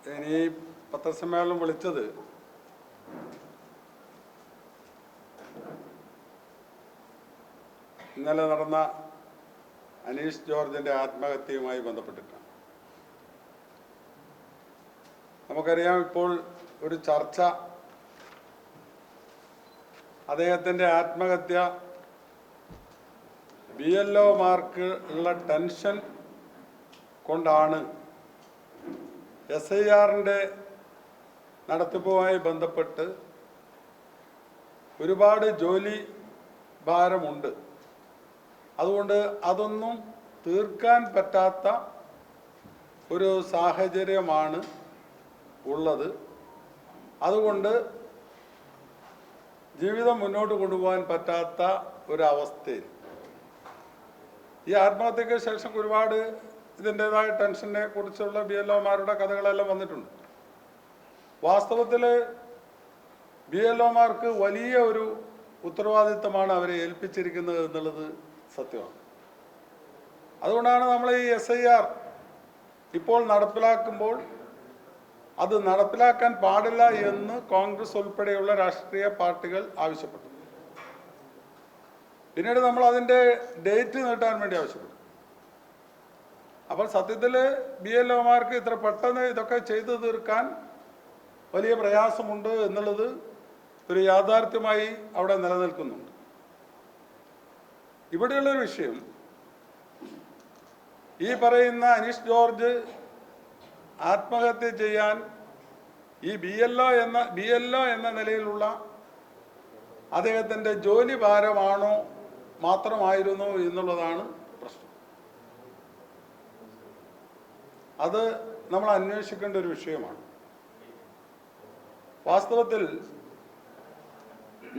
ഇനി പത്രസമ്മേളനം വിളിച്ചത് ഇന്നലെ നടന്ന അനീഷ് ജോർജിന്റെ ആത്മഹത്യയുമായി ബന്ധപ്പെട്ടിട്ടാണ്. നമുക്കറിയാം, ഇപ്പോൾ ഒരു ചർച്ച അദ്ദേഹത്തിൻ്റെ ആത്മഹത്യ BLOമാർക്ക് ഉള്ള ടെൻഷൻ കൊണ്ടാണ് SIRന്റെ നടത്തിപ്പുമായി ബന്ധപ്പെട്ട് ഒരുപാട് ജോലി ഭാരമുണ്ട്, അതുകൊണ്ട് അതൊന്നും തീർക്കാൻ പറ്റാത്ത ഒരു സാഹചര്യമാണ് ഉള്ളത്. അതുകൊണ്ട് ജീവിതം മുന്നോട്ട് കൊണ്ടുപോകാൻ പറ്റാത്ത ഒരവസ്ഥയിൽ ഈ ആത്മഹത്യക്ക് ശേഷം ഒരുപാട് ഇതിൻ്റെതായ ടെൻഷനെ കുറിച്ചുള്ള BLOമാരുടെ കഥകളെല്ലാം വന്നിട്ടുണ്ട്. വാസ്തവത്തിൽ BLOമാർക്ക് വലിയ ഒരു ഉത്തരവാദിത്തമാണ് അവരെ ഏൽപ്പിച്ചിരിക്കുന്നത് എന്നുള്ളത് സത്യമാണ്. അതുകൊണ്ടാണ് നമ്മൾ ഈ SIR ഇപ്പോൾ നടപ്പിലാക്കുമ്പോൾ അത് നടപ്പിലാക്കാൻ പാടില്ല എന്ന് കോൺഗ്രസ് ഉൾപ്പെടെയുള്ള രാഷ്ട്രീയ പാർട്ടികൾ ആവശ്യപ്പെട്ടു. പിന്നീട് നമ്മൾ അതിൻ്റെ ഡേറ്റ് നീട്ടാൻ വേണ്ടി ആവശ്യപ്പെട്ടു. അപ്പോൾ സത്യത്തിൽ BLOമാർക്ക് ഇത്ര പെട്ടെന്ന് ഇതൊക്കെ ചെയ്തു തീർക്കാൻ വലിയ പ്രയാസമുണ്ട് എന്നുള്ളത് ഒരു യാഥാർത്ഥ്യമായി അവിടെ നിലനിൽക്കുന്നുണ്ട്. ഇവിടെയുള്ളൊരു വിഷയം, ഈ പറയുന്ന അനീഷ് ജോർജ് ആത്മഹത്യ ചെയ്യാൻ ഈ BLO എന്ന നിലയിലുള്ള അദ്ദേഹത്തിൻ്റെ ജോലി ഭാരമാണോ മാത്രമായിരുന്നു എന്നുള്ളതാണ് പ്രശ്നം. അത് നമ്മൾ അന്വേഷിക്കേണ്ട ഒരു വിഷയമാണ്. വാസ്തവത്തിൽ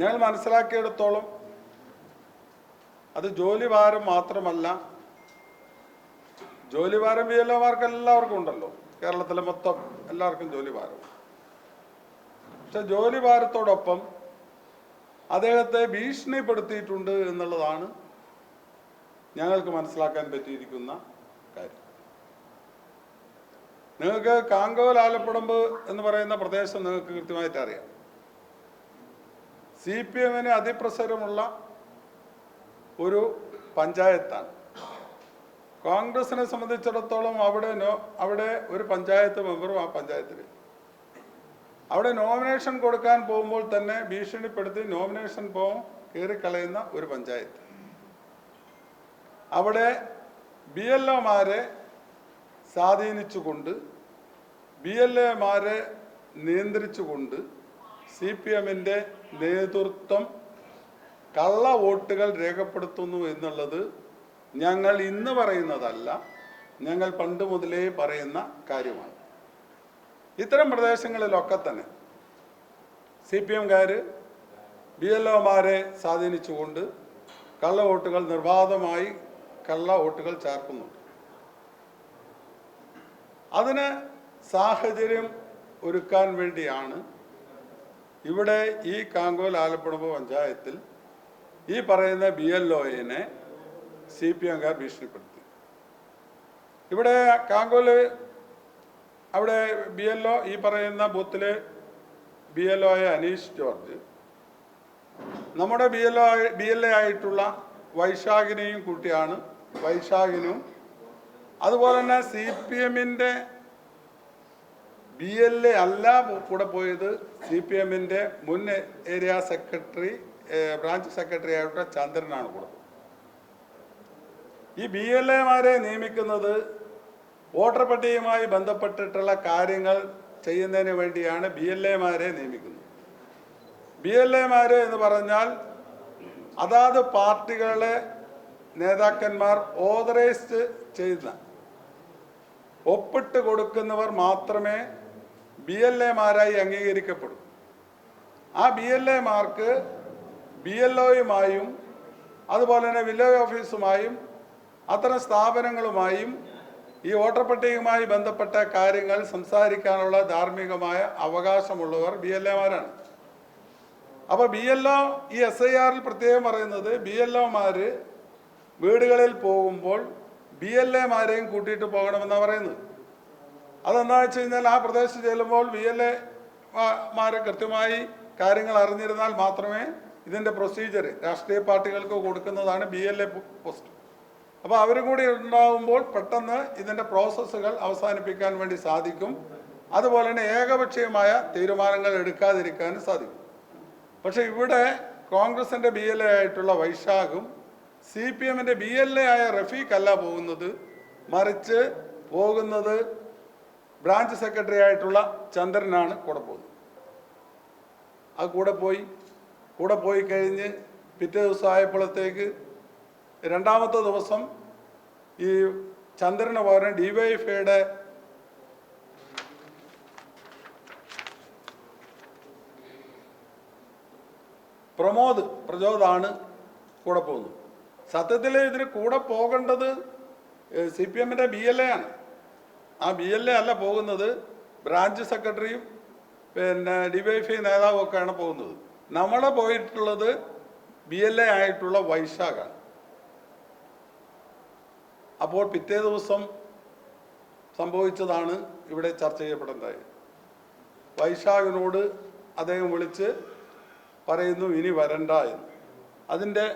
ഞങ്ങൾ മനസ്സിലാക്കിയെടുത്തോളം അത് ജോലി ഭാരം മാത്രമല്ല. ജോലി ഭാരം BLOമാർക്ക് എല്ലാവർക്കും ഉണ്ടല്ലോ, കേരളത്തിലെ മൊത്തം എല്ലാവർക്കും ജോലി ഭാരം. പക്ഷെ ജോലി ഭാരത്തോടൊപ്പം അദ്ദേഹത്തെ ഭീഷണിപ്പെടുത്തിയിട്ടുണ്ട് എന്നുള്ളതാണ് ഞങ്ങൾക്ക് മനസ്സിലാക്കാൻ പറ്റിയിരിക്കുന്ന കാര്യം. നിങ്ങൾക്ക് കാങ്കോൽ ആലപ്പുഴമ്പ് എന്ന് പറയുന്ന പ്രദേശം നിങ്ങൾക്ക് കൃത്യമായിട്ട് അറിയാം. CPMന് അതിപ്രസരമുള്ള ഒരു പഞ്ചായത്താണ്. കോൺഗ്രസിനെ സംബന്ധിച്ചിടത്തോളം അവിടെ ഒരു പഞ്ചായത്ത് മെമ്പറും ആ പഞ്ചായത്തിൽ അവിടെ നോമിനേഷൻ കൊടുക്കാൻ പോകുമ്പോൾ തന്നെ ഭീഷണിപ്പെടുത്തി നോമിനേഷൻ ഫോം കീറിക്കളയുന്ന ഒരു പഞ്ചായത്ത്. അവിടെ BLOമാരെ സ്വാധീനിച്ചുകൊണ്ട് BLOമാരെ നിയന്ത്രിച്ചുകൊണ്ട് CPMന്റെ നേതൃത്വം കള്ള വോട്ടുകൾ രേഖപ്പെടുത്തുന്നു എന്നുള്ളത് ഞങ്ങൾ ഇന്ന് പറയുന്നതല്ല, ഞങ്ങൾ പണ്ട് മുതലേ പറയുന്ന കാര്യമാണ്. ഇത്തരം പ്രദേശങ്ങളിലൊക്കെ തന്നെ CPMകാർ BLOമാരെ സ്വാധീനിച്ചുകൊണ്ട് കള്ള വോട്ടുകൾ നിർബാധമായി കള്ള വോട്ടുകൾ ചേർക്കുന്നുണ്ട്. അതിന് സാഹചര്യം ഒരുക്കാൻ വേണ്ടിയാണ് ഇവിടെ ഈ കാങ്കോൽ ആലപ്പുഴ പഞ്ചായത്തിൽ ഈ പറയുന്ന BLOനെ CPMകാർ ഭീഷണിപ്പെടുത്തി. ഇവിടെ കാങ്കോല് അവിടെ BLO ഈ പറയുന്ന ബൂത്തിലെ BLO അനീഷ് ജോർജ് നമ്മുടെ BLA ആയിട്ടുള്ള വൈശാഖിനെയും കൂട്ടിയാണ്, വൈശാഖിനും അതുപോലെ തന്നെ CPMന്റെ BLA അല്ല കൂടെ പോയത്, CPMന്റെ മുൻ ഏരിയ സെക്രട്ടറി ബ്രാഞ്ച് സെക്രട്ടറി ആയിട്ടുള്ള ചന്ദ്രനാണ് കൂടെ. ഈ BLAമാരെ നിയമിക്കുന്നത് വോട്ടർ പട്ടികയുമായി ബന്ധപ്പെട്ടിട്ടുള്ള കാര്യങ്ങൾ ചെയ്യുന്നതിന് വേണ്ടിയാണ് BLAമാരെ നിയമിക്കുന്നത്. BLAമാര് എന്ന് പറഞ്ഞാൽ അതാത് പാർട്ടികളെ നേതാക്കന്മാർ ഓതറൈസ് ചെയ്യുന്ന ഒപ്പിട്ട് കൊടുക്കുന്നവർ മാത്രമേ BLAമാരായി അംഗീകരിക്കപ്പെടൂ. ആ BLAമാർക്ക് BLOയുമായും അതുപോലെ തന്നെ വില്ലേജ് ഓഫീസുമായും അത്തരം സ്ഥാപനങ്ങളുമായും ഈ വോട്ടർ പട്ടികയുമായി ബന്ധപ്പെട്ട കാര്യങ്ങൾ സംസാരിക്കാനുള്ള ധാർമ്മികമായ അവകാശമുള്ളവർ BLAമാരാണ്. അപ്പോൾ BLO ഈ SIRൽ പ്രത്യേകം പറയുന്നത് BLOമാര് വീടുകളിൽ പോകുമ്പോൾ BLAമാരെയും കൂട്ടിയിട്ട് പോകണമെന്നാണ് പറയുന്നത്. അതെന്താ വെച്ച് കഴിഞ്ഞാൽ ആ പ്രദേശത്ത് ചെല്ലുമ്പോൾ VLA-മാരെ കൃത്യമായി കാര്യങ്ങൾ അറിഞ്ഞിരുന്നാൽ മാത്രമേ ഇതിൻ്റെ പ്രൊസീജിയർ രാഷ്ട്രീയ പാർട്ടികൾക്ക് കൊടുക്കുന്നതാണ് BLA പോസ്റ്റ്. അപ്പോൾ അവരും കൂടി ഉണ്ടാകുമ്പോൾ പെട്ടെന്ന് ഇതിൻ്റെ പ്രോസസ്സുകൾ അവസാനിപ്പിക്കാൻ വേണ്ടി സാധിക്കും. അതുപോലെ തന്നെ ഏകപക്ഷീയമായ തീരുമാനങ്ങൾ എടുക്കാതിരിക്കാനും സാധിക്കും. പക്ഷേ ഇവിടെ കോൺഗ്രസിൻ്റെ BLA ആയിട്ടുള്ള വൈശാഖും CPM-ൻ്റെ BLA ആയ റഫീഖ് അല്ല പോകുന്നത്, മറിച്ച് പോകുന്നത് ബ്രാഞ്ച് സെക്രട്ടറി ആയിട്ടുള്ള ചന്ദ്രനാണ് കൂടെ പോകുന്നത്. അത് കൂടെ പോയി കഴിഞ്ഞ് പിറ്റേ ദിവസം ആയപ്പോഴത്തേക്ക് രണ്ടാമത്തെ ദിവസം ഈ ചന്ദ്രന് പകരം DYFI-യുടെ പ്രജോദാണ് കൂടെ പോകുന്നത്. സത്യത്തിൽ ഇതിന് കൂടെ പോകേണ്ടത് CPM-ൻ്റെ BLA ആണ്. ആ BLA അല്ല പോകുന്നത്, ബ്രാഞ്ച് സെക്രട്ടറിയും പിന്നെ DYFI നേതാവും ഒക്കെയാണ് പോകുന്നത്. നമ്മളെ പോയിട്ടുള്ളത് BLA ആയിട്ടുള്ള വൈശാഖാണ്. അപ്പോൾ പിറ്റേ ദിവസം സംഭവിച്ചതാണ് ഇവിടെ ചർച്ച ചെയ്യപ്പെടേണ്ടത്. വൈശാഖിനോട് അദ്ദേഹം വിളിച്ച് പറയുന്നു ഇനി വരണ്ട എന്ന്. അതിൻ്റെ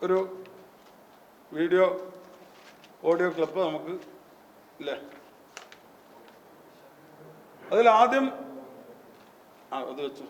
ഒരു ഓഡിയോ ക്ലിപ്പ് നമുക്ക് ഇല്ലേ? അതിലാദ്യം അത് വെച്ചു.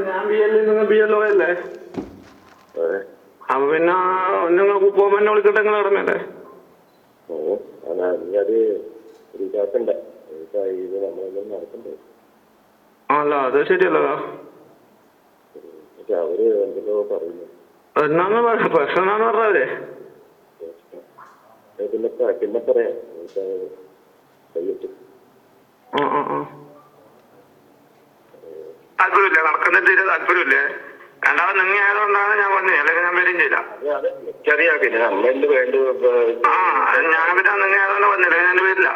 ഞാൻ BLO അല്ലേ? അപ്പൊ പിന്നെ നിങ്ങൾക്ക് പോകുമ്പോ എന്നെ വിളിക്കട്ടെ, നിങ്ങൾ ഇടമല്ലേ? അല്ല അത് ശരിയല്ലതാ. എന്നാന്ന് പ്രശ്നം എന്നാന്ന് പറഞ്ഞാലേ താല്പര്യമില്ല, നടക്കുന്ന തീരെ താല്പര്യമില്ലേ? രണ്ടാമത് നിങ്ങൾ ആയതുകൊണ്ടാണ് ഞാൻ വന്നത്, അല്ലെങ്കിൽ ഞാൻ വരികയും ചെയ്യില്ല. ഞാൻ പിന്നെ നിങ്ങൾ ആയതുകൊണ്ട് വന്നില്ല, ഞാൻ വരില്ല.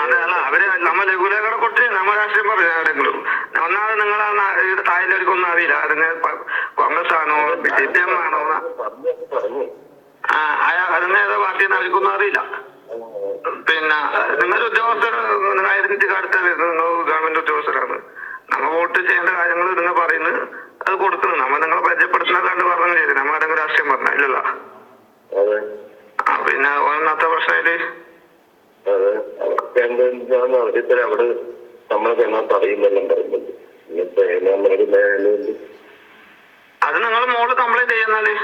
അതെ അല്ല, അവര് നമ്മ ലഘുലേഖടെ കൊടുത്ത് നമ്മ രാഷ്ട്രീയം പറഞ്ഞു ആരെങ്കിലും. ഒന്നാമത് നിങ്ങൾ തായിലവർക്കൊന്നും അറിയില്ല, അതിന് കോൺഗ്രസ് ആണോ CPM ആണോ അതിന് ഏതോ പാർട്ടിന്ന് അവർക്കൊന്നും അറിയില്ല. പിന്നെ നിങ്ങളുടെ ഉദ്യോഗസ്ഥർ ഐഡന്റിറ്റി കാർഡ് നിങ്ങൾ ഗവൺമെന്റ് ഉദ്യോഗസ്ഥരാണ്. നമ്മ വോട്ട് ചെയ്യേണ്ട കാര്യങ്ങൾ നിങ്ങൾ പറയുന്നത് അത് കൊടുക്കുന്നു. നമ്മ നിങ്ങളെ പരിചയപ്പെടുത്തുന്നതാണ്ട് പറഞ്ഞു ചെയ്ത് നമ്മ ആരെങ്കിലും രാഷ്ട്രീയം പറഞ്ഞ ഇല്ലല്ലോ. പിന്നെ ഒന്നാമത്തെ പ്രശ്നത്തില് അവിടെ നമ്മളെ പറയുന്നെല്ലാം പറയുന്നത് അത് നിങ്ങൾ മോള് കംപ്ലൈന്റ് ചെയ്യുന്നാല്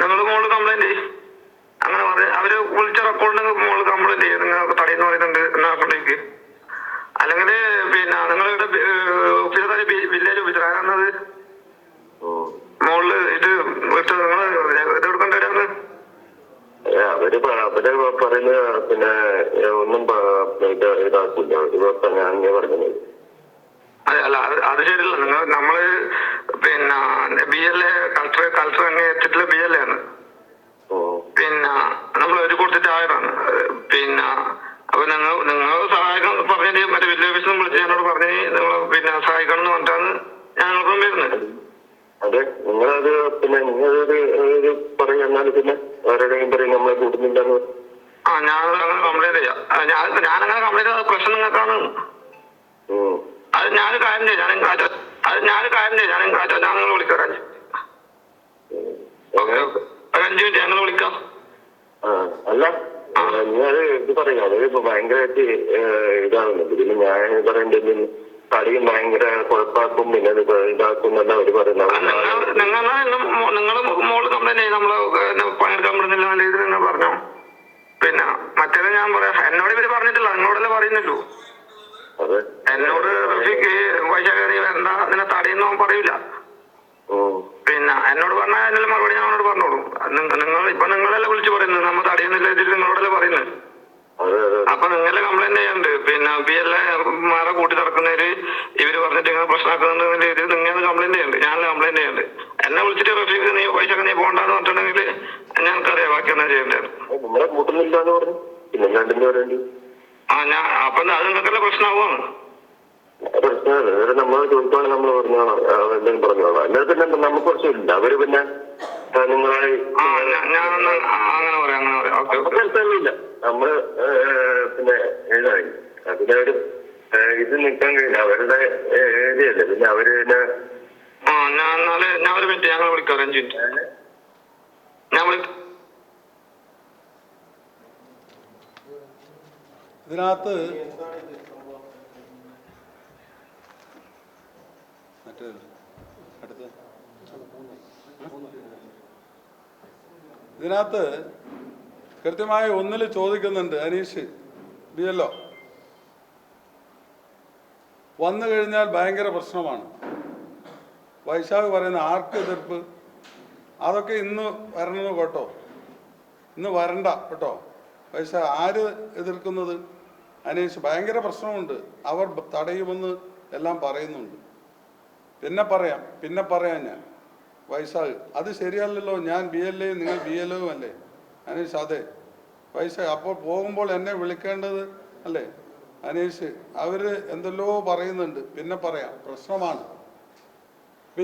നിങ്ങൾ മോള് കംപ്ലൈന്റ് ചെയ്യും. അങ്ങനെ അവര് വിളിച്ച റെക്കോർഡിന് മോള് കംപ്ലൈന്റ് ചെയ്യും. നിങ്ങൾക്ക് തടയുന്ന പറയുന്നുണ്ട് എന്നാക്കൊണ്ടേക്ക്. അല്ലെങ്കിൽ പിന്നെ നിങ്ങളുടെ വില്ലേജ് ഓഫീസർ ആരാന്നത് മോളില് ഇത് വിളിച്ചത് നിങ്ങള് ഇത് എടുക്കേണ്ട വരാന്ന് അവര് പറയുന്നത് പിന്നെ ഒന്നും ഇതാക്കില്ല. ഞാൻ പറഞ്ഞത് അല്ല അത് ശരിയല്ല. നമ്മള് പിന്നെ BLA കളക്ടർ അങ്ങ് എത്തിയിട്ടുള്ള BLA ആണ്. പിന്നെ നമ്മൾ ഒരു കൊടുത്തിട്ട് ആയതാണ്. പിന്നെ അപ്പൊ നിങ്ങൾ സഹായിക്കണം പറഞ്ഞിട്ട് മറ്റേ വില്ലേജ് ഓഫീസിൽ വിളിച്ച് എന്നോട് പറഞ്ഞ് നിങ്ങൾ പിന്നെ സഹായിക്കണം എന്ന് പറഞ്ഞിട്ടാണ് ഞങ്ങൾക്കും വരുന്നത്. അതെ, നിങ്ങളത് പിന്നെ നിങ്ങളത് പറയുന്നാൽ പിന്നെ ആരോടെങ്കിലും പറയും നമ്മളെ കൂട്ടുന്നില്ലെന്ന്. ഞാനത് അങ്ങനെ കംപ്ലൈന്റ് ചെയ്യാം. ഞാനങ്ങനെ കംപ്ലൈന്റ് ചെയ്ത പ്രശ്നം നിങ്ങൾക്കാണ്. അത് ഞാനൊരു കാര്യം ചെയ്യാം, ഞാൻ നിങ്ങൾ വിളിക്കാം. ഓക്കെ ഓക്കെ, ഒരു 5 മിനിറ്റ് ഞങ്ങൾ വിളിക്കാം. അല്ല നിങ്ങൾ ഇത് പറയാം, അത് ഭയങ്കരമായിട്ട് ഇതാകുന്നുണ്ട്. പിന്നെ ഞാൻ പറയേണ്ടത് കളിയും ഭയങ്കര കുഴപ്പാക്കും, പിന്നെ ഇതാക്കും എന്നല്ല അവര് പറയുന്നത്. നിങ്ങൾ മോള് കംപ്ലൈന്റ് ചെയ്ത് നമ്മള് പണിയെടുക്കാൻ പറ്റുന്നില്ല നല്ല രീതിയിൽ നിങ്ങൾ പറഞ്ഞോ. പിന്നെ മറ്റേത് ഞാൻ പറയാം, എന്നോട് ഇവര് പറഞ്ഞിട്ടില്ല, നിങ്ങളോടല്ലേ പറയുന്നല്ലോ. എന്നോട് റഫീഖ് വൈശാഖ എന്താ അതിനെ തടയുന്നോ പറയൂല. പിന്നെ എന്നോട് പറഞ്ഞാൽ അതിനുള്ള മറുപടി ഞാൻ അവനോട് പറഞ്ഞോളൂ. നിങ്ങളെല്ലാം വിളിച്ചു പറയുന്നത് നമ്മൾ തടയുന്നില്ല ഇതിൽ നിങ്ങളോടല്ലേ പറയുന്നത്. അപ്പൊ നിങ്ങളെ കംപ്ലൈന്റ് ചെയ്യാണ്ട് പിന്നെ BLA മാരെ കൂട്ടി നടക്കുന്നതില് ഇവര് പറഞ്ഞിട്ട് ഇങ്ങനെ പ്രശ്നമാക്കുന്നുണ്ടെങ്കിൽ ഇത് നിങ്ങൾ കംപ്ലൈന്റ് ചെയ്യണ്ട്. ഞാനല്ല കംപ്ലൈന്റ് ചെയ്യണ്ട്. എന്നെ വിളിച്ചിട്ട് റഫീഖ് നീ പൈസ നീ പോകണ്ടെന്ന് പറഞ്ഞിട്ടുണ്ടെങ്കിൽ ഞങ്ങൾക്കറിയാം ബാക്കി എന്നാ ചെയ്യേണ്ടത്. ഞാൻ അപ്പൊ അത് നിങ്ങൾക്കല്ല പ്രശ്നമാവുകയാണ്. പ്രശ്നമാണ് നമ്മൾ ചോദിക്കുവാണെങ്കിൽ നമ്മൾ പറഞ്ഞോളാം, എന്തെങ്കിലും പറഞ്ഞോളാം. അല്ലാതെ പിന്നെ നമുക്ക് പ്രശ്നമില്ല. അവര് പിന്നെ നിങ്ങളെ അങ്ങനെ പറയാം. ഇല്ല നമ്മള് പിന്നെ എഴുതായി അതിന് അവര് ഇത് നിൽക്കാൻ കഴിയില്ല. അവരുടെ ഏരിയല്ലേ. പിന്നെ അവര് പിന്നെ ഞാൻ ഒരു മിനിറ്റ് ഞങ്ങൾ വിളിക്കാം. 5 മിനിറ്റ് ഞാൻ വിളിക്കാം. ഇതിനകത്ത് കൃത്യമായി ഒന്നിൽ ചോദിക്കുന്നുണ്ട്. അനീഷ് BLO വന്നു കഴിഞ്ഞാൽ ഭയങ്കര പ്രശ്നമാണ്. വൈശാഖ് പറയുന്ന ആർക്ക് എതിർപ്പ്? അതൊക്കെ ഇന്ന് വരണമെന്ന് കേട്ടോ, ഇന്ന് വരണ്ട കേട്ടോ. വൈശാഖ് ആര് എതിർക്കുന്നത്? അനീഷ് ഭയങ്കര പ്രശ്നമുണ്ട്, അവർ തടയുമെന്ന് എല്ലാം പറയുന്നുണ്ട്. പിന്നെ പറയാം ഞാൻ. വൈശാഖ് അത് ശരിയല്ലല്ലോ, ഞാൻ BLA നിങ്ങൾ BLO അല്ലേ? അനീഷ് അതെ. വൈശാഖ് അപ്പോൾ പോകുമ്പോൾ എന്നെ വിളിക്കേണ്ടത് അല്ലേ? അനീഷ് അവർ എന്തെല്ലോ പറയുന്നുണ്ട്, പിന്നെ പറയാം, പ്രശ്നമാണ്. ഇപ്പം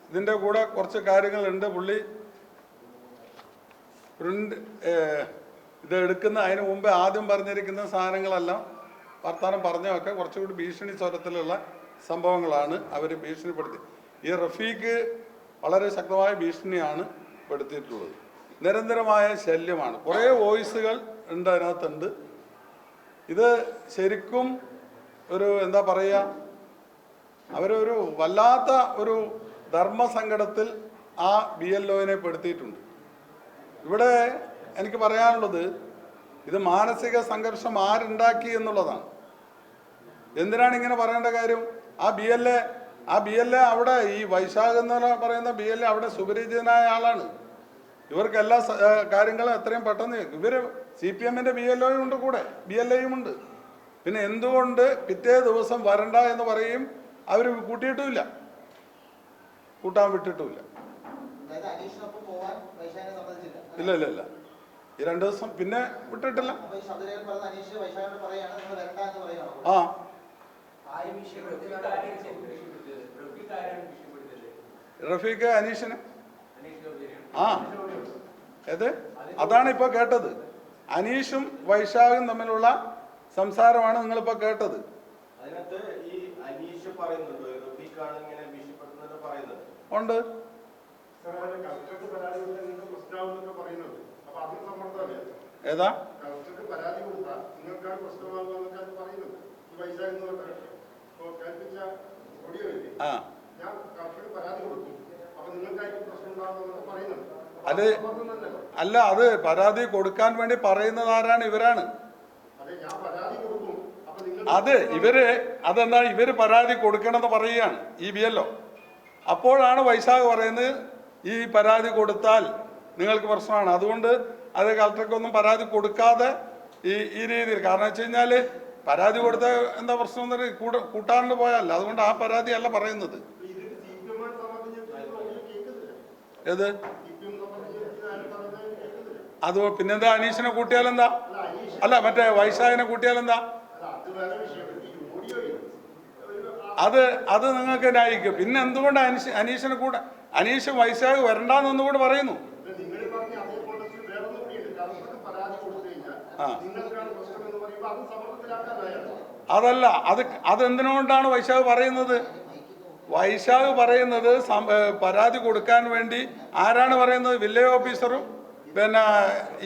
ഇതിൻ്റെ കൂടെ കുറച്ച് കാര്യങ്ങളുണ്ട്. പുള്ളി പ്രിൻ്റ് ഇത് എടുക്കുന്ന അതിന് മുമ്പേ ആദ്യം പറഞ്ഞിരിക്കുന്ന സാധനങ്ങളെല്ലാം വർത്തമാനം പറഞ്ഞൊക്കെ കുറച്ചുകൂടി ഭീഷണി സ്വരത്തിലുള്ള സംഭവങ്ങളാണ് അവർ ഭീഷണിപ്പെടുത്തി. ഈ റഫീഖ് വളരെ ശക്തമായ ഭീഷണിയാണ് പെടുത്തിയിട്ടുള്ളത്. നിരന്തരമായ ശല്യമാണ്. കുറേ വോയിസുകൾ ഉണ്ട് അതിനകത്തുണ്ട്. ഇത് ശരിക്കും ഒരു എന്താ പറയുക, അവരൊരു വല്ലാത്ത ഒരു ധർമ്മസങ്കടത്തിൽ ആ BLOനെ പെടുത്തിയിട്ടുണ്ട്. ഇവിടെ എനിക്ക് പറയാനുള്ളത്, ഇത് മാനസിക സംഘർഷം ആരുണ്ടാക്കി എന്നുള്ളതാണ്. എന്തിനാണ് ഇങ്ങനെ പറയേണ്ട കാര്യം? ആ BLA അവിടെ ഈ വൈശാഖ് എന്ന് പറയുന്ന BLA അവിടെ സുപരിചിതനായ ആളാണ്. ഇവർക്ക് എല്ലാ കാര്യങ്ങളും എത്രയും പെട്ടെന്ന് ഇവർ CPMന്റെ BLOയും ഉണ്ട്, കൂടെ BLAയും ഉണ്ട്. പിന്നെ എന്തുകൊണ്ട് പിറ്റേ ദിവസം വരണ്ട എന്ന് പറയും? അവർ കൂട്ടാൻ വിട്ടിട്ടുമില്ല. ഇല്ല ഈ 2 ദിവസം പിന്നെ വിട്ടിട്ടില്ല. ആ റഫീഖ് അനീഷിന് അതാണ് ഇപ്പോൾ കേട്ടത്. അനീഷും വൈശാഖും തമ്മിലുള്ള സംസാരമാണ് നിങ്ങളിപ്പോൾ കേട്ടത്. ഉണ്ട്. ഏതാ അല്ല അത് പരാതി കൊടുക്കാൻ വേണ്ടി പറയുന്നത് ആരാണ്? ഇവരാണ്. അതെന്താ ഇവര് പരാതി കൊടുക്കണമെന്ന് പറയുകയാണ് ഈ BLO. അപ്പോഴാണ് വൈശാഖ് പറയുന്നത് ഈ പരാതി കൊടുത്താൽ നിങ്ങൾക്ക് പ്രശ്നമാണ്, അതുകൊണ്ട് അത് കളക്ടർക്കൊന്നും പരാതി കൊടുക്കാതെ ഈ രീതിയിൽ. കാരണം വെച്ച് കഴിഞ്ഞാൽ പരാതി കൊടുത്ത എന്താ പ്രശ്നം എന്ന് കൂട്ടാണ്ട് പോയാൽ, അതുകൊണ്ട് ആ പരാതി അല്ല പറയുന്നത്. ഏത് അത് പിന്നെന്താ? അനീഷിനെ കൂട്ടിയാലെന്താ? അല്ല മറ്റേ വൈശാഖിനെ കൂട്ടിയാലെന്താ? അത് നിങ്ങൾക്ക് ന്യായിക്കും. പിന്നെ എന്തുകൊണ്ട് അനീഷിനെ കൂടെ അനീഷ് വൈശാഖ് വരണ്ടെന്നൊന്നുകൂടെ പറയുന്നു. അതല്ല, അതെന്തിനോണ്ടാണ് വൈശാഖ് പറയുന്നത്? വൈശാഖ് പറയുന്നത് പരാതി കൊടുക്കാൻ വേണ്ടി ആരാണ് പറയുന്നത്? വില്ലേജ് ഓഫീസറും പിന്നെ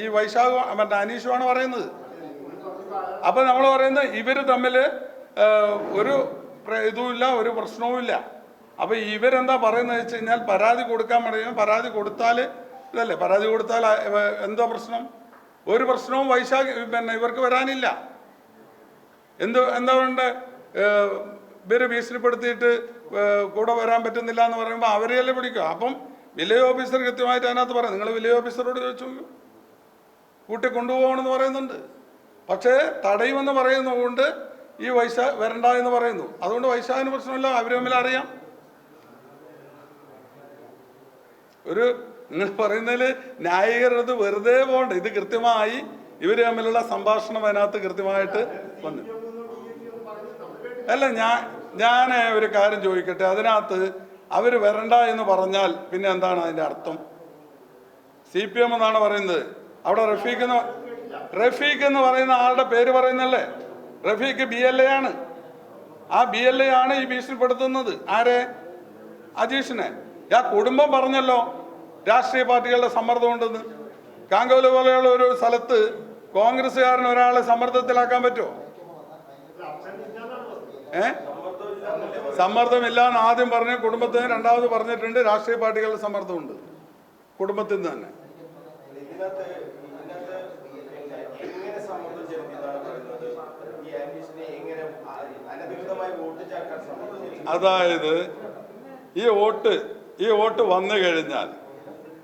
ഈ വൈശാഖ് മറ്റേ അനീഷുമാണ് പറയുന്നത്. അപ്പം നമ്മൾ പറയുന്നത് ഇവർ തമ്മിൽ ഒരു ഇതുമില്ല, ഒരു പ്രശ്നവുമില്ല. അപ്പോൾ ഇവരെന്താ പറയുന്നത് വെച്ച് കഴിഞ്ഞാൽ പരാതി കൊടുക്കാൻ പറയുമ്പോൾ പരാതി കൊടുത്താൽ ഇതല്ലേ, പരാതി കൊടുത്താൽ എന്താ പ്രശ്നം? ഒരു പ്രശ്നവും വൈശാഖ് പിന്നെ ഇവർക്ക് വരാനില്ല. എന്തുകൊണ്ട് ഇവർ ഭീഷണിപ്പെടുത്തിയിട്ട് കൂടെ വരാൻ പറ്റുന്നില്ല എന്ന് പറയുമ്പോൾ അവരെയല്ലേ പിടിക്കുക. അപ്പം വില്ലേജ് ഓഫീസർ കൃത്യമായിട്ട് അതിനകത്ത് പറയും, നിങ്ങൾ വില്ലേജ് ഓഫീസറോട് ചോദിച്ചു കൂട്ടി കൊണ്ടുപോകണമെന്ന് പറയുന്നുണ്ട്. പക്ഷേ തടയുമെന്ന് പറയുന്നതുകൊണ്ട് ഈ വരണ്ട എന്ന് പറയുന്നു. അതുകൊണ്ട് വൈശാഖിന് പ്രശ്നമില്ല, അവർ തമ്മിൽ അറിയാം. ഒരു നിങ്ങൾ പറയുന്നതിൽ ന്യായീകരണത് വെറുതെ പോകണ്ട. ഇത് കൃത്യമായി ഇവർ തമ്മിലുള്ള സംഭാഷണം അതിനകത്ത് കൃത്യമായിട്ട് വന്നു. അല്ല, ഞാൻ ഒരു കാര്യം ചോദിക്കട്ടെ, അതിനകത്ത് അവർ വരണ്ട എന്ന് പറഞ്ഞാൽ പിന്നെ എന്താണ് അതിൻ്റെ അർത്ഥം? CPM എന്നാണ് പറയുന്നത്. അവിടെ റഫീഖ് എന്ന് പറയുന്ന ആളുടെ പേര് പറയുന്നല്ലേ? റഫീഖ് BLA ആണ്. ആ BLA ആണ് ഈ ഭീഷണിപ്പെടുത്തുന്നത്. ആരെ? അജീഷിനെ. ആ കുടുംബം പറഞ്ഞല്ലോ രാഷ്ട്രീയ പാർട്ടികളുടെ സമ്മർദ്ദം ഉണ്ടെന്ന്. കാങ്കോല് പോലെയുള്ള ഒരു സ്ഥലത്ത് കോൺഗ്രസ്സുകാരന് ഒരാളെ സമ്മർദ്ദത്തിലാക്കാൻ പറ്റുമോ? സമ്മർദ്ദമില്ല എന്ന് ആദ്യം പറഞ്ഞ് കുടുംബത്തിന്, രണ്ടാമത് പറഞ്ഞിട്ടുണ്ട് രാഷ്ട്രീയ പാർട്ടികളുടെ സമ്മർദ്ദമുണ്ട് കുടുംബത്തിൽ നിന്ന് തന്നെ. അതായത് ഈ വോട്ട് വന്നു കഴിഞ്ഞാൽ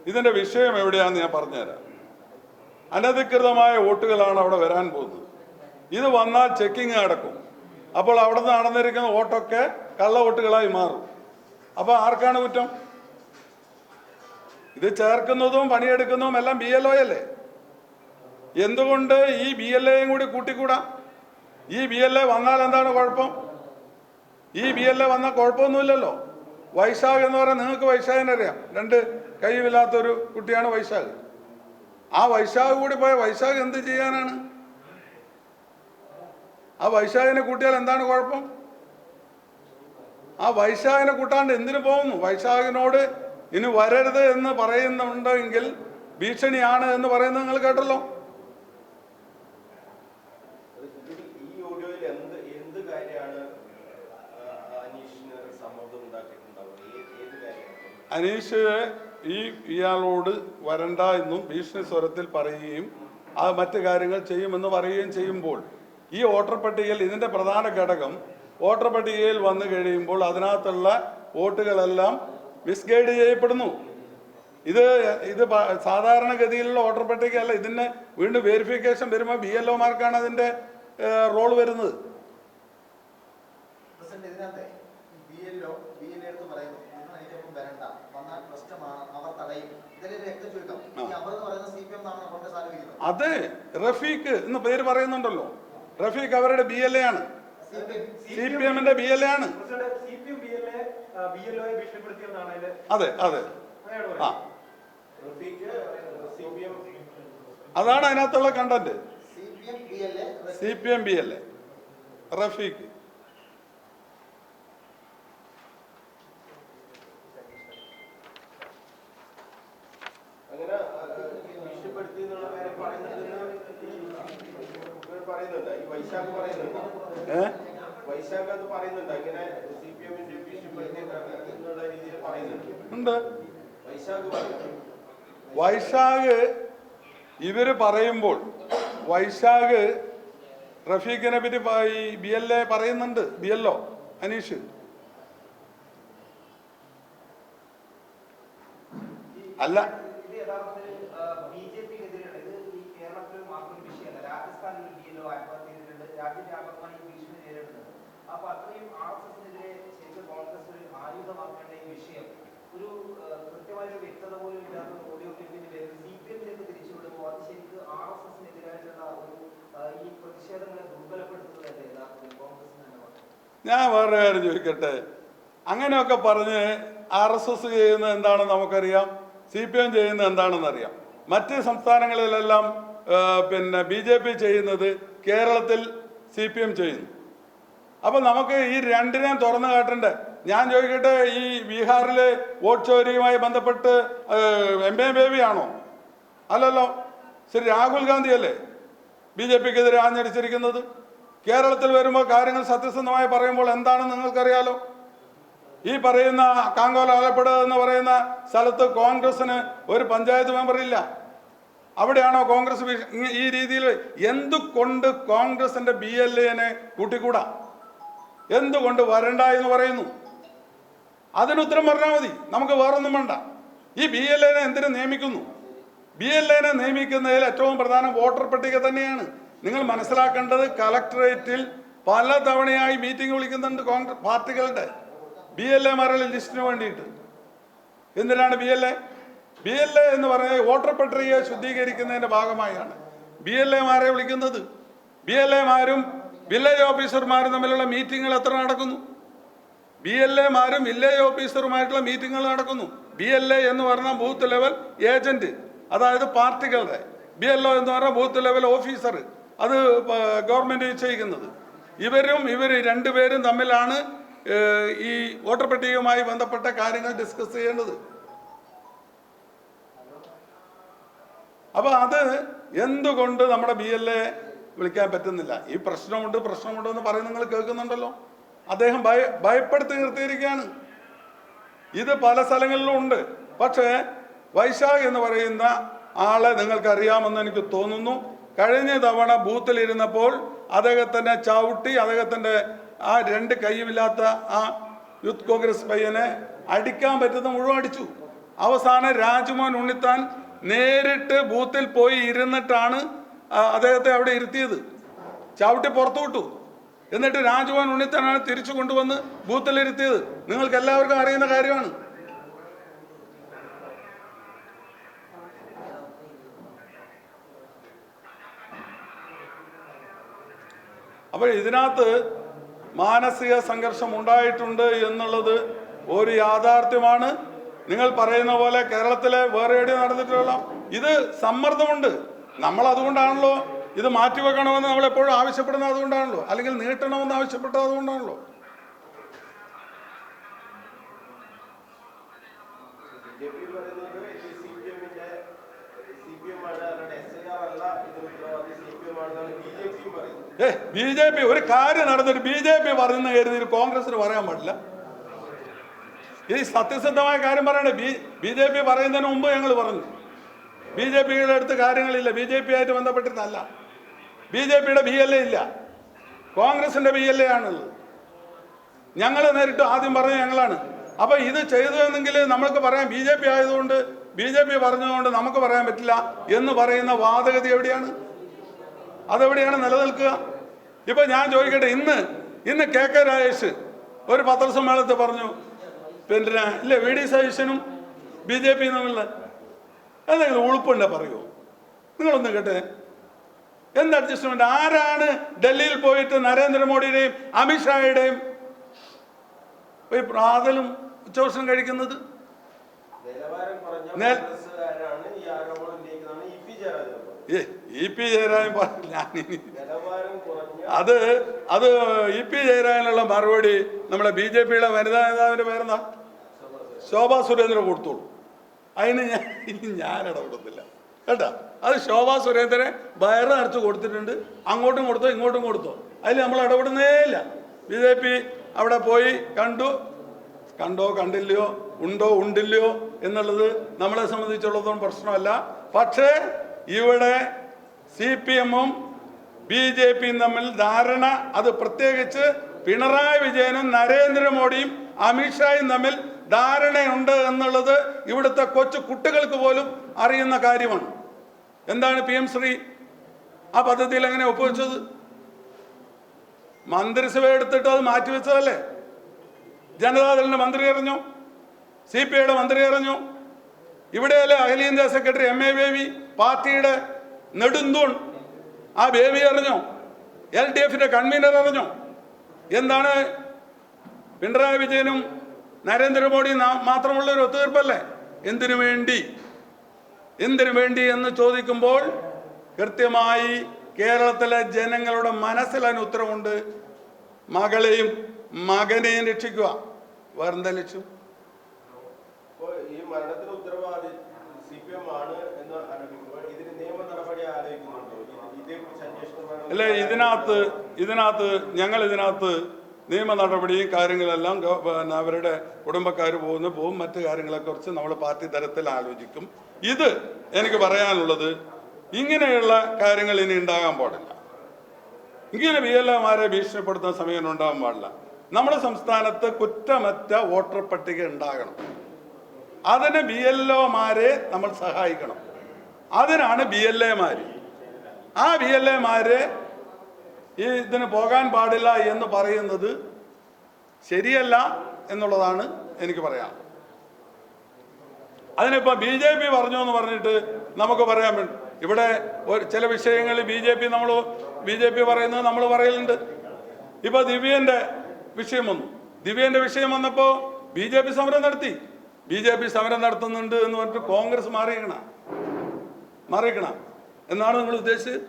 ഇതിന്റെ വിഷയം എവിടെയാണെന്ന് ഞാൻ പറഞ്ഞുതരാം. അനധികൃതമായ വോട്ടുകളാണ് അവിടെ വരാൻ പോകുന്നത്. ഇത് വന്നാൽ ചെക്കിങ് നടക്കും. അപ്പോൾ അവിടെ നിന്ന് നടന്നിരിക്കുന്ന വോട്ടൊക്കെ കള്ള വോട്ടുകളായി മാറും. അപ്പോൾ ആർക്കാണ് കുറ്റം? ഇത് ചേർക്കുന്നതും പണിയെടുക്കുന്നതും എല്ലാം BLO അല്ലേ? എന്തുകൊണ്ട് ഈ BLAയും കൂടി കൂട്ടിക്കൂടാ? ഈ BLA വന്നാൽ എന്താണ് കുഴപ്പം? ഈ BLA വന്നാൽ കുഴപ്പമൊന്നുമില്ലല്ലോ. വൈശാഖ് എന്ന് പറയാൻ നിങ്ങൾക്ക് വൈശാഖിനറിയാം, 2 കൈയില്ലാത്തൊരു കുട്ടിയാണ് വൈശാഖ്. ആ വൈശാഖ് കൂടി പോയ വൈശാഖ് എന്ത് ചെയ്യാനാണ്? ആ വൈശാഖിനെ കൂട്ടിയാൽ എന്താണ് കുഴപ്പം? ആ വൈശാഖിനെ കൂട്ടാണ്ട് എന്തിനു പോകുന്നു? വൈശാഖിനോട് ഇനി വരരുത് എന്ന് പറയുന്നുണ്ടെങ്കിൽ ഭീഷണിയാണ് എന്ന് പറയുന്നത് നിങ്ങൾ കേട്ടല്ലോ. അനീഷ് ഇയാളോട് വരണ്ട എന്നും ഭീഷണി സ്വരത്തിൽ പറയുകയും അത് മറ്റു കാര്യങ്ങൾ ചെയ്യുമെന്ന് പറയുകയും ചെയ്യുമ്പോൾ ഈ വോട്ടർ പട്ടികയിൽ ഇതിൻ്റെ പ്രധാന ഘടകം വോട്ടർ പട്ടികയിൽ വന്നു കഴിയുമ്പോൾ അതിനകത്തുള്ള വോട്ടുകളെല്ലാം മിസ്ഗൈഡ് ചെയ്യപ്പെടുന്നു. ഇത് സാധാരണഗതിയിലുള്ള വോട്ടർ പട്ടികയല്ല. ഇതിന് വീണ്ടും വെരിഫിക്കേഷൻ വരുമ്പോൾ BLOമാർക്കാണ് അതിൻ്റെ റോൾ വരുന്നത്. അതെ, റഫീഖ് എന്ന് പേര് പറയുന്നുണ്ടല്ലോ. റഫീഖ് അവരുടെ BLA ആണ്, CPMന്റെ BLA ആണ്. അതെ അതെ, ആ അതാണ് അതിനകത്തുള്ള കണ്ടന്റ്. CPM BLA Rafeeq. ഉണ്ട്. വൈശാഖ് ഇവര് പറയുമ്പോൾ വൈശാഖ് റഫീഖിനെ പറ്റി ഈ BLA പറയുന്നുണ്ട്. BLO അനീഷ് അല്ല. ഞാൻ വേറെ കാര്യം ചോദിക്കട്ടെ, അങ്ങനെയൊക്കെ പറഞ്ഞ് RSS ചെയ്യുന്നത് എന്താണെന്ന് നമുക്കറിയാം, CPM ചെയ്യുന്നത് എന്താണെന്നറിയാം. മറ്റ് സംസ്ഥാനങ്ങളിലെല്ലാം BJP ചെയ്യുന്നത് കേരളത്തിൽ CPM ചെയ്യുന്നു. അപ്പം നമുക്ക് ഈ രണ്ടിനെയും തുറന്നു കാട്ടണ്ടേ? ഞാൻ ചോദിക്കട്ടെ, ഈ ബീഹാറിലെ വോട്ട് ചോരിയുമായി ബന്ധപ്പെട്ട് MA ബേബി ആണോ? അല്ലല്ലോ, ശ്രീ രാഹുൽ ഗാന്ധി അല്ലേ BJPക്കെതിരെ ആഞ്ഞടിച്ചിരിക്കുന്നത്? കേരളത്തിൽ വരുമ്പോൾ കാര്യങ്ങൾ സത്യസന്ധമായി പറയുമ്പോൾ എന്താണെന്ന് നിങ്ങൾക്കറിയാലോ. ഈ പറയുന്ന കാങ്കോൽ ആലപ്പുഴ എന്ന് പറയുന്ന സ്ഥലത്ത് കോൺഗ്രസിന് ഒരു പഞ്ചായത്ത് മെമ്പർ ഇല്ല. അവിടെയാണോ കോൺഗ്രസ് ഈ രീതിയിൽ? എന്തുകൊണ്ട് കോൺഗ്രസിന്റെ BLAനെ കൂട്ടിക്കൂടാ? എന്തുകൊണ്ട് വരണ്ട എന്ന് പറയുന്നു? അതിനുത്തരം പറഞ്ഞാൽ മതി, നമുക്ക് വേറൊന്നും വേണ്ട. ഈ BLA എന്തിനു നിയമിക്കുന്നു? BLA നിയമിക്കുന്നതിൽ ഏറ്റവും പ്രധാനം വോട്ടർ പട്ടിക തന്നെയാണ്. നിങ്ങൾ മനസ്സിലാക്കേണ്ടത്, കളക്ടറേറ്റിൽ പല തവണയായി മീറ്റിംഗ് വിളിക്കുന്നുണ്ട് കോൺഗ്രസ് പാർട്ടികളുടെ BLA-മാരുടെ ലിസ്റ്റിന് വേണ്ടിയിട്ട്. എന്തിനാണ് BLA എന്ന് പറയുന്നത്? വോട്ടർ പട്ടികയെ ശുദ്ധീകരിക്കുന്നതിന്റെ ഭാഗമായാണ് BLA-മാരെ വിളിക്കുന്നത്. BLA-മാരും വില്ലേജ് ഓഫീസർമാരും തമ്മിലുള്ള മീറ്റിങ്ങുകൾ എത്ര നടക്കുന്നു? BLA-മാരും വില്ലേജ് ഓഫീസറുമായിട്ടുള്ള മീറ്റിങ്ങുകൾ നടക്കുന്നു. BLA എന്ന് പറഞ്ഞാൽ ബൂത്ത് ലെവൽ ഏജന്റ്, അതായത് പാർട്ടികളുടെ. BLO എന്ന് പറഞ്ഞാൽ ബൂത്ത് ലെവൽ ഓഫീസർ, അത് ഗവൺമെന്റ് നിശ്ചയിക്കുന്നത്. ഇവർ രണ്ടുപേരും തമ്മിലാണ് ഈ വോട്ടർ പട്ടികയുമായി ബന്ധപ്പെട്ട കാര്യങ്ങൾ ഡിസ്കസ് ചെയ്യേണ്ടത്. അപ്പൊ അത് എന്തുകൊണ്ട് നമ്മുടെ BLA വിളിക്കാൻ പറ്റുന്നില്ല? ഈ പ്രശ്നമുണ്ട് എന്ന് പറയുന്നത് നിങ്ങൾ കേൾക്കുന്നുണ്ടല്ലോ. അദ്ദേഹം ഭയപ്പെടുത്തി നിർത്തിയിരിക്കുകയാണ്. ഇത് പല സ്ഥലങ്ങളിലും ഉണ്ട്. പക്ഷേ വൈശാഖ് എന്ന് പറയുന്ന ആളെ നിങ്ങൾക്കറിയാമെന്ന് എനിക്ക് തോന്നുന്നു. കഴിഞ്ഞ തവണ ബൂത്തിലിരുന്നപ്പോൾ അദ്ദേഹത്തിനെ ചവിട്ടി, അദ്ദേഹത്തിൻ്റെ ആ 2 കൈയുമില്ലാത്ത ആ യൂത്ത് കോൺഗ്രസ് പയ്യനെ അടിക്കാൻ പറ്റുന്ന മുഴുവൻ അടിച്ചു. അവസാനം രാജ്മോഹൻ ഉണ്ണിത്താൻ നേരിട്ട് ബൂത്തിൽ പോയി ഇരുന്നിട്ടാണ് അദ്ദേഹത്തെ അവിടെ ഇരുത്തിയത്. ചവിട്ടി പുറത്തു വിട്ടു. എന്നിട്ട് രാജ്മോഹൻ ഉണ്ണിത്താനാണ് തിരിച്ചു കൊണ്ടുവന്ന് ബൂത്തിലിരുത്തിയത്. നിങ്ങൾക്ക് എല്ലാവർക്കും അറിയുന്ന കാര്യമാണ്. അപ്പോൾ ഇതിനകത്ത് മാനസിക സംഘർഷം ഉണ്ടായിട്ടുണ്ട് എന്നുള്ളത് ഒരു യാഥാർത്ഥ്യമാണ്. നിങ്ങൾ പറയുന്ന പോലെ കേരളത്തിലെ വേറെ എവിടെയും നടന്നിട്ടുള്ള ഇത് സമ്മർദ്ദമുണ്ട്. നമ്മൾ അതുകൊണ്ടാണല്ലോ ഇത് മാറ്റിവെക്കണമെന്ന് നമ്മളെപ്പോഴും ആവശ്യപ്പെടുന്നത്, അതുകൊണ്ടാണല്ലോ. അല്ലെങ്കിൽ നീട്ടണമെന്ന് ആവശ്യപ്പെട്ടത് അതുകൊണ്ടാണല്ലോ. BJP ഒരു കാര്യം നടന്നിട്ട് BJP പറയുന്ന കരുതി കോൺഗ്രസിന് പറയാൻ പാടില്ല. ഈ സത്യസന്ധമായ കാര്യം പറയണ്ടേ? BJP പറയുന്നതിന് മുമ്പ് ഞങ്ങൾ പറഞ്ഞു. BJPയുടെ അടുത്ത് കാര്യങ്ങളില്ല, BJP ആയിട്ട് ബന്ധപ്പെട്ടിട്ടല്ല. BJPയുടെ BLA ഇല്ല, കോൺഗ്രസിന്റെ BLA ആണുള്ളത്. ഞങ്ങൾ നേരിട്ട് ആദ്യം പറഞ്ഞ ഞങ്ങളാണ്. അപ്പൊ ഇത് ചെയ്തതെങ്കിൽ നമ്മൾക്ക് പറയാം BJP ആയതുകൊണ്ട്, BJP പറഞ്ഞതുകൊണ്ട് നമുക്ക് പറയാൻ പറ്റില്ല എന്ന് പറയുന്ന വാദഗതി എവിടെയാണ്? അതെവിടെയാണ് നിലനിൽക്കുക? ഇപ്പൊ ഞാൻ ചോദിക്കട്ടെ, ഇന്ന് KK രാജേഷ് ഒരു പത്രസമ്മേളനത്തിൽ പറഞ്ഞു, പിന്നെ ഇല്ല VD സതീശനും BJP തമ്മിലുള്ള എന്തെങ്കിലും ഉളുപ്പുണ്ട പറയുമോ? നിങ്ങളൊന്ന് കേട്ടെ, എന്ത് അഡ്ജസ്റ്റ്മെന്റ്? ആരാണ് ഡൽഹിയിൽ പോയിട്ട് നരേന്ദ്രമോദിയുടെയും അമിത്ഷായുടെയും പ്രാതലും ഉച്ചഭക്ഷണം കഴിക്കുന്നത്? EP ജയരാജൻ അത് EP ജയരാജനുള്ള മറുപടി നമ്മുടെ BJPയുടെ വനിതാ നേതാവിന്റെ പേരെന്താ? ശോഭാ സുരേന്ദ്രൻ കൊടുത്തോളൂ. അതിന് ഞാൻ ഇടപെടുന്നില്ല കേട്ടോ. അത് ശോഭാ സുരേന്ദ്രനെ വയറ് നിറച്ച് കൊടുത്തിട്ടുണ്ട്. അങ്ങോട്ടും കൊടുത്തോ ഇങ്ങോട്ടും കൊടുത്തോ, അതിൽ നമ്മൾ ഇടപെടുന്നേ ഇല്ല. BJP അവിടെ പോയി കണ്ടോ കണ്ടില്ലയോ, ഉണ്ടോ ഉണ്ടില്ലയോ എന്നുള്ളത് നമ്മളെ സംബന്ധിച്ചുള്ളതൊന്നും പ്രശ്നമല്ല. പക്ഷേ ഇവിടെ CPM-ഉം BJP-യും തമ്മിൽ ധാരണ, അത് പ്രത്യേകിച്ച് പിണറായി വിജയനും നരേന്ദ്രമോദിയും അമിത്ഷായും തമ്മിൽ ധാരണയുണ്ട് എന്നുള്ളത് ഇവിടുത്തെ കൊച്ചു കുട്ടികൾക്ക് പോലും അറിയുന്ന കാര്യമാണ്. എന്താണ് PM ശ്രീ ആ പദ്ധതിയിൽ എങ്ങനെ ഒപ്പുവെച്ചത്? മന്ത്രിസഭ എടുത്തിട്ട് അത് മാറ്റിവെച്ചതല്ലേ? ജനതാദളിന്റെ മന്ത്രി അറിഞ്ഞു, CPIയുടെ മന്ത്രി അറിഞ്ഞു, ഇവിടെയല്ലേ അഖിലേന്ത്യാ സെക്രട്ടറി MA ബേബി, പാർട്ടിയുടെ നെടുന്തൂൺ ആ ബേബി അറിഞ്ഞു, LDF-ന്റെ കൺവീനർ അറിഞ്ഞു. എന്താണ് പിണറായി വിജയനും നരേന്ദ്രമോദിയും മാത്രമുള്ള ഒരു ഒത്തുതീർപ്പല്ലേ? എന്തിനു വേണ്ടി എന്ന് ചോദിക്കുമ്പോൾ കൃത്യമായി കേരളത്തിലെ ജനങ്ങളുടെ മനസ്സിൽ അതിന് ഉത്തരവുണ്ട്. മകളെയും മകനെയും രക്ഷിക്കുക. വേറെന്താ ലക്ഷ്യം? ഈ മരണത്തിന് ഉത്തരവാദി CPM ആണ് എന്ന് ആരോപിക്കുമ്പോൾ ഇതിന് നിയമ നടപടി ആലോചിക്കുന്നുണ്ടോ? ഇതേക്കുറിച്ച് അന്വേഷണം അല്ലെ? ഇതിനകത്ത് നിയമ നടപടിയും കാര്യങ്ങളെല്ലാം അവരുടെ കുടുംബക്കാർ പോകും. മറ്റു കാര്യങ്ങളെക്കുറിച്ച് നമ്മൾ പാർട്ടി തലത്തിൽ ആലോചിക്കും. ഇത് എനിക്ക് പറയാനുള്ളത്, ഇങ്ങനെയുള്ള കാര്യങ്ങൾ ഇനി ഉണ്ടാകാൻ പാടില്ല. ഇങ്ങനെ BLA-മാരെ ഭീഷണിപ്പെടുത്തുന്ന സമയം ഉണ്ടാകാൻ പാടില്ല. നമ്മുടെ സംസ്ഥാനത്ത് കുറ്റമറ്റ വോട്ടർ പട്ടിക ഉണ്ടാകണം. അതിന് BLOമാരെ നമ്മൾ സഹായിക്കണം. അതിനാണ് BLAമാർ. ആ BLAമാരെ ഇതിന് പോകാൻ പാടില്ല എന്ന് പറയുന്നത് ശരിയല്ല എന്നുള്ളതാണ് എനിക്ക് പറയാം. അതിനിപ്പോൾ BJP പറഞ്ഞു എന്ന് പറഞ്ഞിട്ട് നമുക്ക് പറയാൻ വേണ്ടി ഇവിടെ ചില വിഷയങ്ങളിൽ BJP പറയുന്നത് നമ്മൾ പറയലുണ്ട്. ഇപ്പോൾ ദിവ്യൻ്റെ വിഷയം വന്നു. ദിവ്യൻ്റെ വിഷയം വന്നപ്പോൾ BJP സമരം നടത്തി. BJP സമരം നടത്തുന്നുണ്ട് എന്ന് പറഞ്ഞിട്ട് കോൺഗ്രസ് മാറിയിക്കണ എന്നാണ് നിങ്ങൾ ഉദ്ദേശിച്ചത്?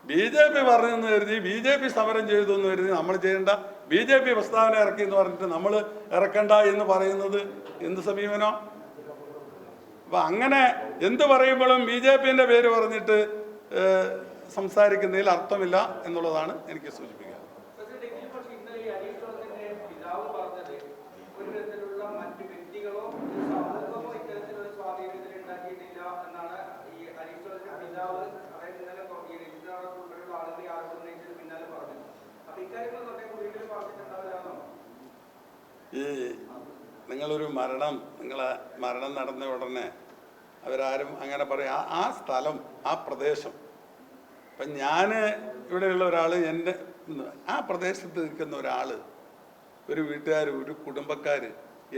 BJP പറഞ്ഞെന്ന് കരുതി BJP സമരം ചെയ്തു എന്ന് കരുതി നമ്മൾ ചെയ്യേണ്ട, BJP പ്രസ്താവന ഇറക്കി എന്ന് പറഞ്ഞിട്ട് നമ്മൾ ഇറക്കണ്ട എന്ന് പറയുന്നത് എന്ത് സമീപനം? അപ്പൊ അങ്ങനെ എന്ത് പറയുമ്പോഴും BJPന്റെ പേര് പറഞ്ഞിട്ട് സംസാരിക്കുന്നതിൽ അർത്ഥമില്ല എന്നുള്ളതാണ് എനിക്ക് സൂചിപ്പിക്കുക. ഈ നിങ്ങളെ മരണം നടന്ന ഉടനെ അവരാരും അങ്ങനെ പറയാം. ആ സ്ഥലം, ആ പ്രദേശം, ഇപ്പം ഞാൻ ഇവിടെയുള്ള ഒരാൾ, എൻ്റെ ആ പ്രദേശത്ത് നിൽക്കുന്ന ഒരാൾ, ഒരു വീട്ടുകാർ, ഒരു കുടുംബക്കാർ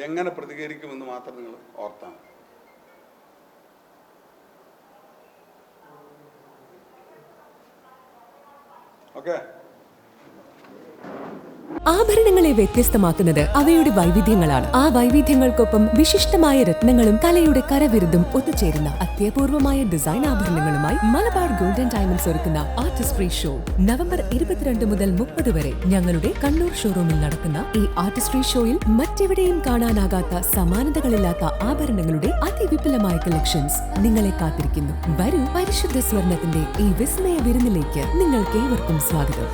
എങ്ങനെ പ്രതികരിക്കുമെന്ന് മാത്രം നിങ്ങൾ ഓർത്താൽ മതി. ഓക്കെ. ആഭരണങ്ങളെ വ്യത്യസ്തമാക്കുന്നത് അവയുടെ വൈവിധ്യങ്ങളാണ്. ആ വൈവിധ്യങ്ങൾക്കൊപ്പം വിശിഷ്ടമായ രത്നങ്ങളും കലയുടെ കരവിരുതും ഒത്തുചേരുന്ന അത്യപൂർവമായ ഡിസൈൻ ആഭരണങ്ങളുമായി മലബാർ ഗോൾഡ് ആൻഡ് ഡയമണ്ട്സ് ഒരുക്കുന്ന ആർട്ടിസ്ട്രി ഷോ നവംബർ 22 മുതൽ 30 വരെ ഞങ്ങളുടെ കണ്ണൂർ ഷോറൂമിൽ നടക്കുന്ന ഈ ആർട്ടിസ്ട്രി ഷോയിൽ മറ്റെവിടെയും കാണാനാകാത്ത സമാനതകളില്ലാത്ത ആഭരണങ്ങളുടെ അതിവിപുലമായ കളക്ഷൻസ് നിങ്ങളെ കാത്തിരിക്കുന്നു. വരൂ, പരിശുദ്ധ സ്വർണത്തിന്റെ ഈ വിസ്മയ വിരുന്നിലേക്ക് നിങ്ങൾക്കേവർക്കും സ്വാഗതം.